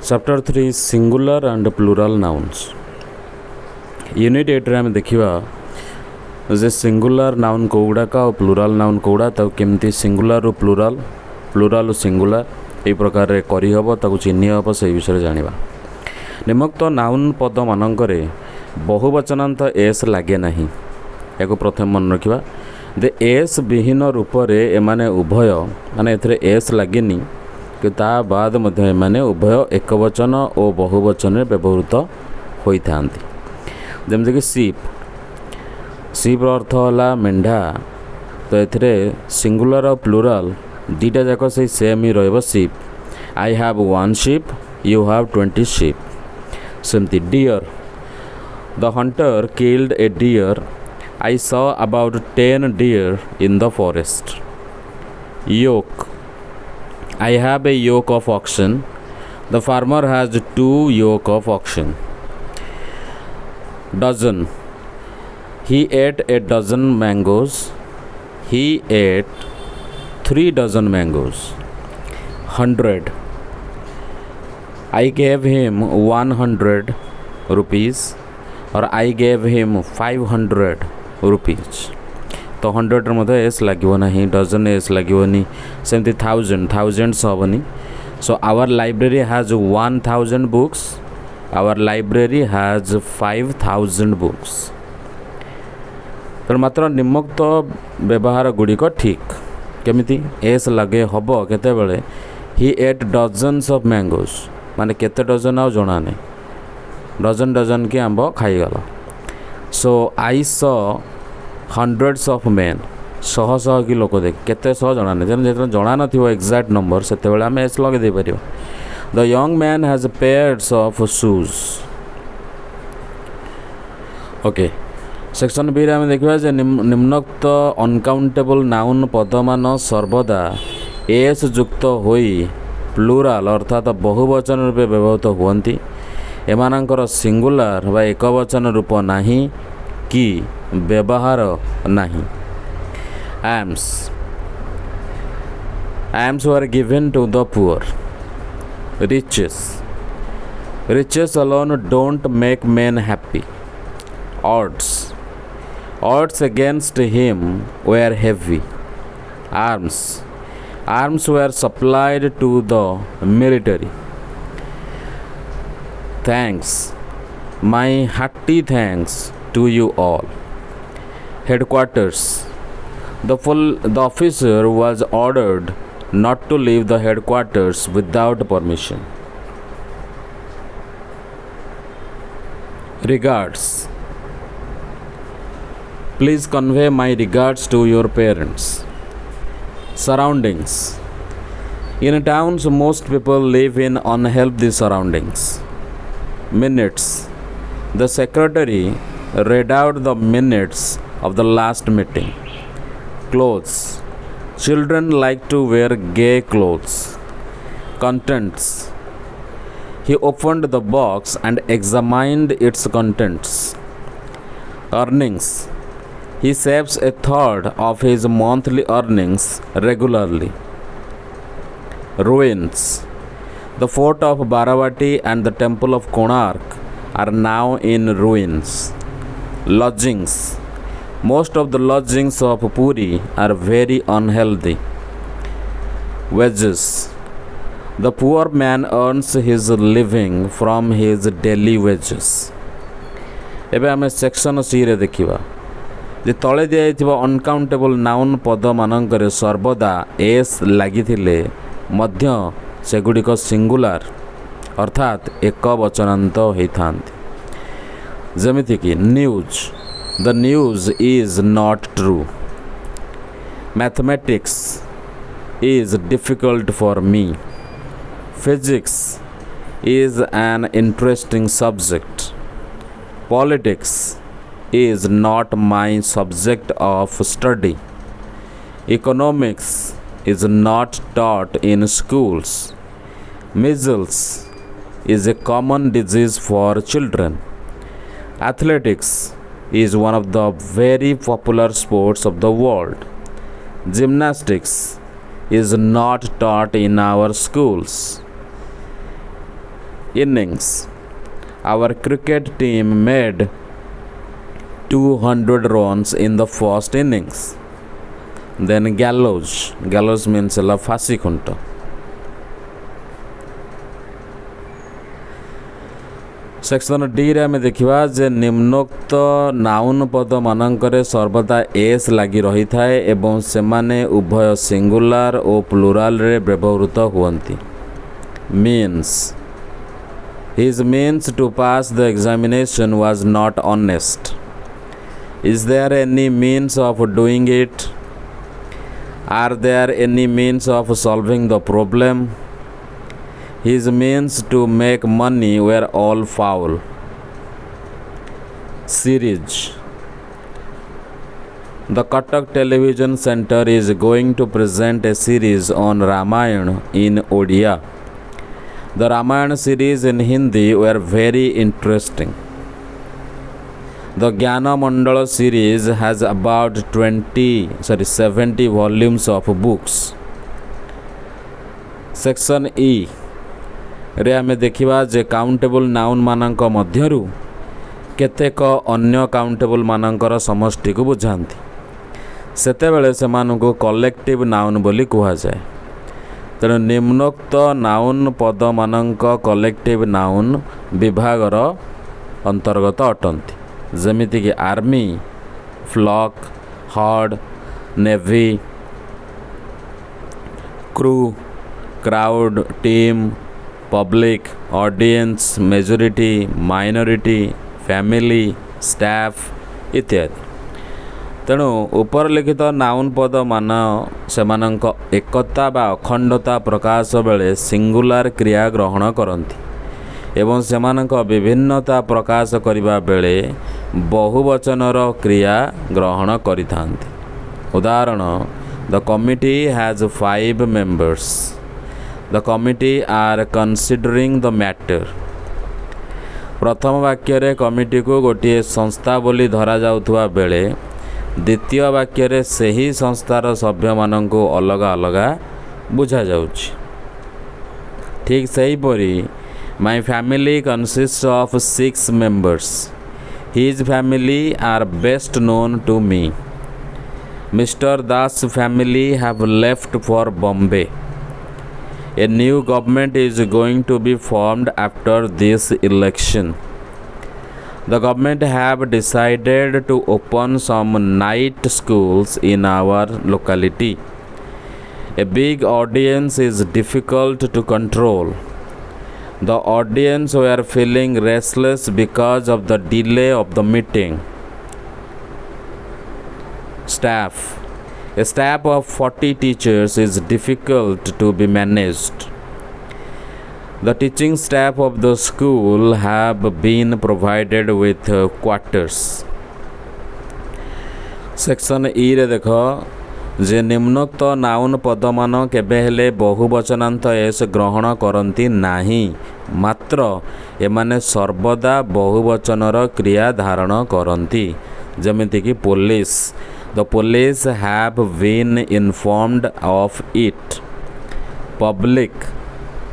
Chapter 3 singular and plural nouns. Unit 8 रे आम देखा जे सिंगुलर नाउन कौगुड़ाक और प्लूराल नाउन कौड़ा केमती सिंगुलर और प्लूराल प्लूराल और सिंगुलर यही प्रकार करहब ताकू चिन्ह हम से विषय जाना। निम्नोक्त नाउन पद मानक बहुवचनांत एस लगे ना या प्रथम मन रखा दे एस विहीन रूप से एमाने उभय माने एथरे एस लगेनि कि ता बाद एमाने उभय एकवचन और बहुवचन व्यवहृत होता। जमीक सीप सीप अर्थ है मेढ़ा तो ये सिंगुलर और प्लूराल दीटा जाक से सेम ही रही sheep. I have 1 sheep, you have 20 sheep। सेमती deer the hunter killed a deer, I saw about 10 deer in the forest। Yoke I have a yoke of oxen, the farmer has 2 yoke of oxen। Dozen he ate a dozen mangoes, he ate 3 dozen mangoes। 100 I gave him 100 rupees और I gave him 500 rupees। तो 100 मध्य S लगे ना, dozen S लगे सेमती 1000 thousands हेनी। So our library has 1000 books, our library has 5000 books. तो मात्र निम्नोक्त व्यवहार गुड़िक ठीक केमिति एस लगे हम केते ही एट डजन्स ऑफ मैंगोज माने केते डजन आ जना नहीं, डजन डजन के आंब खाईगला। So I saw hundreds of man शह शह कि लोक देख केते शह जना नहीं जो जना न एक्जाक्ट नंबर से आम एस लगे दे पार। The young man has pairs of shoes. Okay section B आम देखा जे निम्नोक्त अनकाउंटेबल नाउन पदमान सर्वदा एस युक्त होई प्लूराल अर्थात बहुवचन रूपे व्यवहृत हुवंती। एमानंकर सिंगुलर बा एकवचन रूप नहीं कि व्यवहार नहीं। Alms alms were given to the poor. Riches riches alone don't make man happy. Odds odds against him were heavy। arms arms were supplied to the military। thanks my hearty thanks to you all। headquarters the officer was ordered not to leave the headquarters without permission। regards please convey my regards to your parents। surroundings in towns most people live in unhealthy surroundings। minutes the secretary read out the minutes of the last meeting। clothes children like to wear gay clothes। contents he opened the box and examined its contents। earnings he saves a third of his monthly earnings regularly। ruins the fort of Baravati and the temple of Konark are now in ruins। lodgings most of the lodgings of Puri are very unhealthy। wages the poor man earns his living from his daily wages। एबे आमे section C रे देखिबा जे तले दिया uncountable noun पद मानक सर्वदा S लगी मध्य सेगुड़िक सिंगुलर अर्थात एक वचनांत होता। जमीक news the news is not true. Mathematics is difficult for me. Physics is an interesting subject. Politics is not my subject of study। economics is not taught in schools। measles is a common disease for children। athletics is one of the very popular sports of the world। gymnastics is not taught in our schools। innings. Our cricket team made 200 runs in the first innings. Then gallows. Gallows means la fasi khunta. Section D रे आम देखा जे निम्नोक्त noun पद मानकरे सर्वदा S लगी रही थाए एवं सेमाने उभय सिंगुलार और प्लुराल रे व्यवहृत हुअन्ति। Means his means to pass the examination was not honest. Is there any means of doing it? Are there any means of solving the problem? His means to make money were all foul. Series. The Cuttack Television Centre is going to present a series on Ramayana in Odia. The Ramayana series in Hindi were very interesting. The Jnana Mandala series has about 70 volumes of books. Section E रे आमे देखिबा जे countable noun मानक मध्यरु केतेक अन्य countable मानकर समष्टि को बुझांती। सेतेबेले सेमानकु collective noun बोली कुहा जाए। तेणु निम्नोक्त नाउन पद मानक कलेक्टिव नाउन विभागर अंतर्गत अटंती। जेमिति कि army, flock, herd, navy, crew, crowd, team, public, audience, majority, minority, family, staff इत्यादि। तेणु उपरलिखित नाउन पद मान सेमानंक एकता बा अखंडता प्रकाश बेले सिंगुलार क्रिया ग्रहण करती एवं सेमानंक विभिन्नता प्रकाश करिबा बेले बहुवचनर क्रिया ग्रहण करिथांती। उदाहरण, the committee has 5 members. The committee are considering the matter। प्रथम वाक्य रे कमिटी को गोटे संस्था बोली धरा जाउथुवा बेले द्वितीय वाक्य रे सही संस्थार सभ्य माननको अलग अलग बुझा जाउछि। ठीक सही परी my family consist of 6 members। His family are best known to me। Mr. Das family have left for Bombay। A new government is going to be formed after this election। The government have decided to open some night schools in our locality। A big audience is difficult to control। The audience were feeling restless because of the delay of the meeting। Staff. A staff of 40 teachers is difficult to be managed। The teaching staff of the school have been provided with quarters। Section E रे देख जे निम्नोक्त noun पदमान केबे हेले बहुवचनांत S ग्रहण करती नाही, मात्र एमाने सर्वदा बहुवचनर क्रिया धारण करती। जेमिति कि police, the police have been informed of it। Public,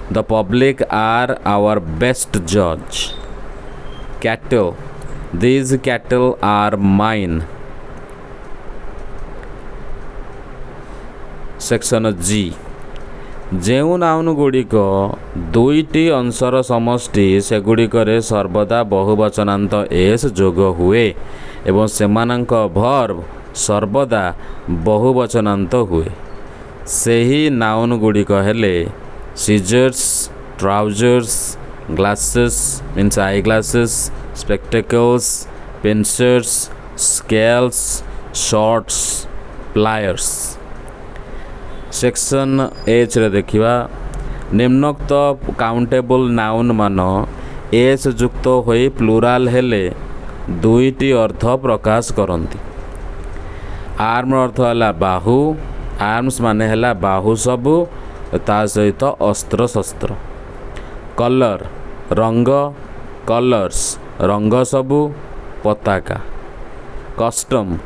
the public are our best judge। Cattle, these cattle are mine। Section G. जेउ नाउन गुड़िक दुईटी अंशर समष्टि सेगुड़िकरे सर्वदा बहुवचनांत एस जोग हुए एवं सेमानंक भर्ब सर्वदा बहुवचनांत हुए। सही नाउन गुड़िक हेले scissors, trousers, glasses means eye glasses, spectacles, pincers, scales, shorts, pliers. Section H रे देखिबा निम्नोक्त काउंटेबल नाउन मान एस युक्त होई प्लुराल हेले दुईटी अर्थ प्रकाश करती। आर्म अर्थ है बाहु। आर्म्स माने है बाहु सबू ता सहित अस्त्र शस्त्र। कलर रंग, कलर्स रंग सबू पताका। कस्टम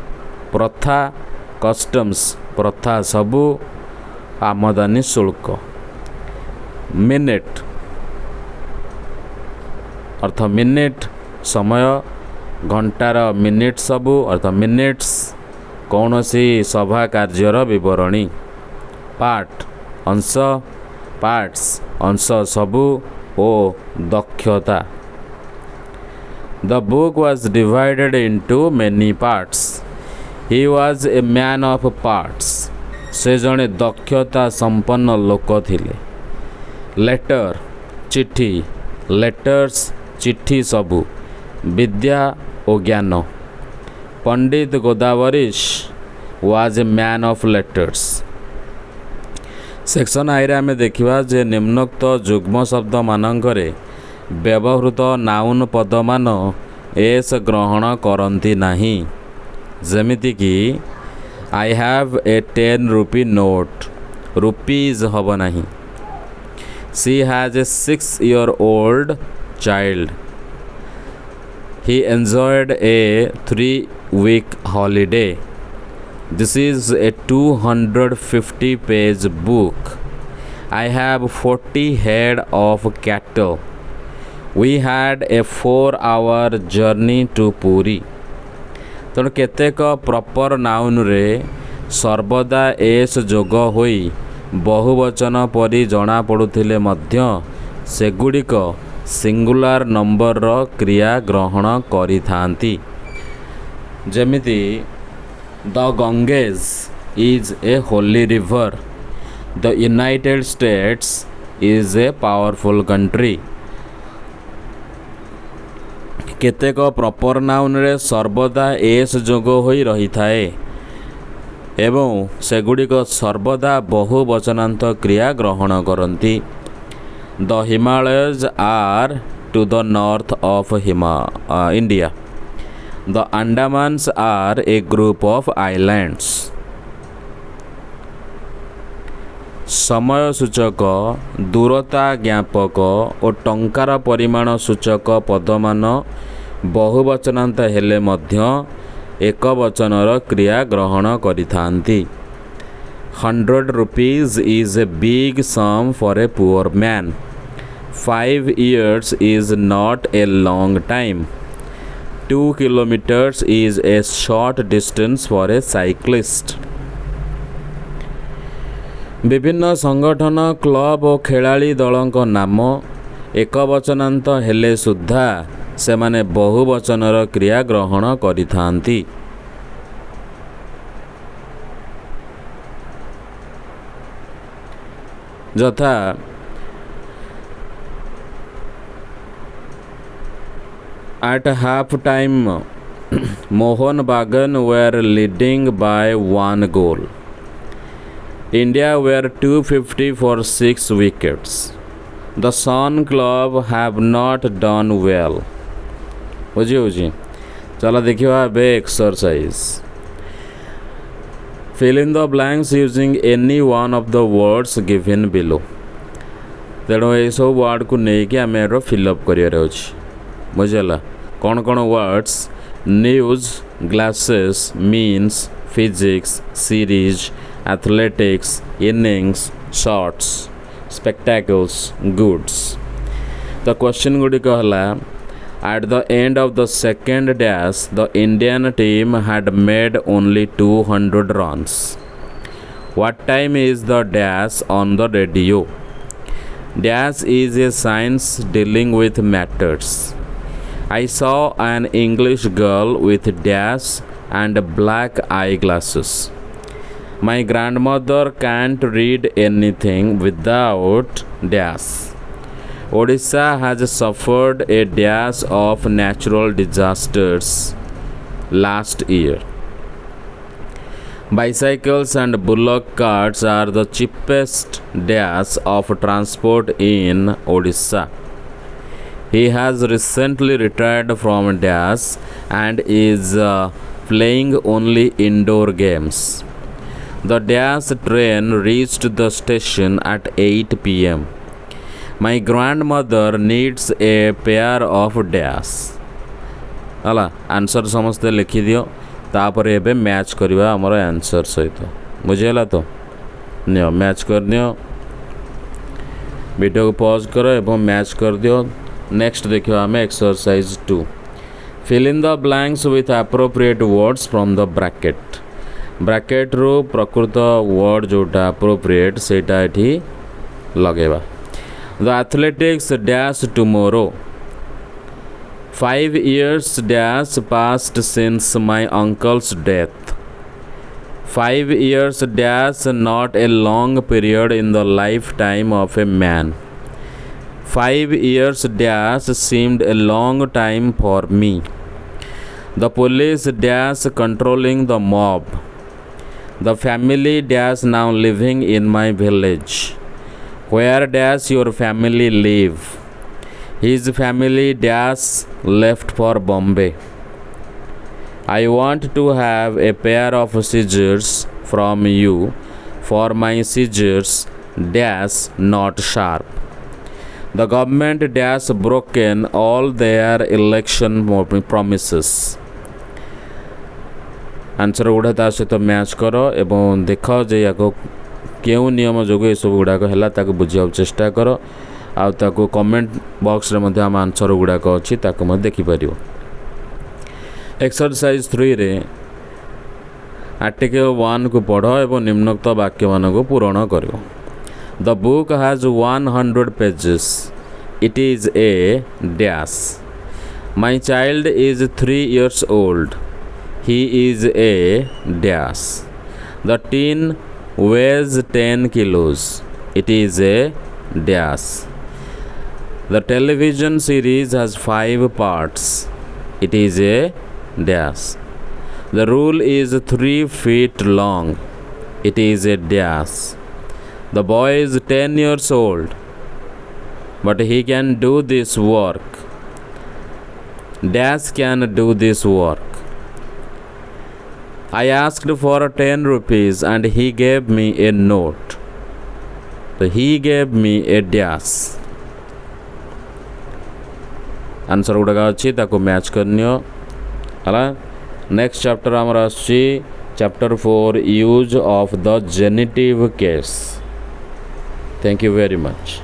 प्रथा, कस्टम्स प्रथा सबू आमदानी शुल्क। मिनिट अर्थ मिनिट समय घंटार मिनिट सबू अर्थ मिनिट्स कौन सी सभा कार्यर विवरणी पार्ट अंश पार्ट्स अंश सबू ओ दक्षता the book was divided into many parts he was a man of parts से जड़े दक्षता संपन्न लोक थिले लेटर चिट्ठी लेटर्स चिट्ठी सबू विद्या और ज्ञान Pandit Godavarish was a man of letters section आईरे आम देखा जे निम्नोक्त जुग्म शब्द मानकरे व्यवहृत नाउन पद मान एस ग्रहण करती नहीं जमिति कि I have a 10 rupee note rupees हम नहीं she has a 6-year-old child he enjoyed a 3-week holiday this is a 250-page book I have 40 head of cattle we had a 4-hour journey to Puri तेणु केतेक proper noun रे सर्वदा S जोग होई बहुवचन परी जना पड़ुथिले मध्य सेगुड़िक सिंगुलार नंबर रो क्रिया ग्रहण करिथांती जेमिति The Ganges is a holy river. The United States is a powerful country. केतेक प्रॉपर नाउन रे सर्वदा एस जोग होई रही थाए एवं सेगुड़िक सर्वदा बहुवचनांत क्रिया ग्रहण करती the Himalayas are to the north of India The Andamans are a group of islands. समय सूचक दूरता ज्ञापक और टंकार परिमाण सूचक पदमान बहुवचनांत हेले मध्य एक वचनर क्रिया ग्रहण करिथांती 100 rupees is a big sum for a poor man 5 years is not a long time 2 kilometers is a short distance for a cyclist. विभिन्न संगठन क्लब और खेलाड़ी दलक नाम एक वचनांत हेले सुद्धा से माने बहुवचनर क्रिया ग्रहण करिथांती यथा At half time, Mohan Bagan were leading by 1 goal. India were 250 for 6 wickets. The Sun Club have not done well. बुझी चलो देखिए बे exercise fill in the blanks using any one of the words given below. तेणु ये सब word को लेकिन आम यार फिलअप कर बुझेगा कौन कौन words news glasses means physics series athletics innings shorts spectacles goods the question गुड़िक है at the end of the second dash the Indian team had made only 200 runs. What time is the dash on the radio? Dash is a science dealing with matters. I saw an English girl with dash and black eyeglasses. My grandmother can't read anything without dash. Odisha has suffered a dash of natural disasters last year. Bicycles and bullock carts are the cheapest dash of transport in Odisha. He has recently retired from dash and is playing only indoor games. The dash train reached the station at 8 p.m. My grandmother needs a pair of dash. हला answer समस्ते लिखि दियो तापर एबे match करवा हमर answer सहित बुझेला तो नियो मैच कर दियो वीडियो को पॉज करो एवं मैच कर दियो नेक्स्ट देखिए आम exercise 2 fill in the blanks with appropriate words from the bracket bracket रू प्रकृत वर्ड जोटा एप्रोप्रिएट सेटा एठी लगेबा the athletics dash tomorrow 5 years dash passed since my uncle's death 5 years dash not a long period in the lifetime of a man 5 years dash seemed a long time for me. The police dash controlling the mob. The family dash now living in my village. Where does your family live? His family dash left for Bombay. I want to have a pair of scissors from you, for my scissors dash not sharp. The government dash broken all their election promises. Answer गुड़ा ता सहित match कर एवं देख जे या केउ नियम जो ये सब गुड़ाक है बुझा चेष्टा कर आउ कमेंट बॉक्स रे मध्य आम आंसर गुड़ाक अच्छी देखिपर एक्सरसाइज 3 रे आर्टिकल 1 को पढ़ एवं निम्नोक्त वाक्य मान को पूरण कर The book has 100 pages. It is a dash. My child is 3 years old. He is a dash. The tin weighs 10 kilos. It is a dash. The television series has 5 parts. It is a dash. The rule is 3 feet long. It is a dash. The boy is 10 years old, but he can do this work. Dash can do this work. I asked for 10 rupees and he gave me a note. So he gave me a dash. Answer गुड़ा अच्छी ताको match करनियो हला next chapter आमर आछि chapter 4 use of the genitive case Thank you very much.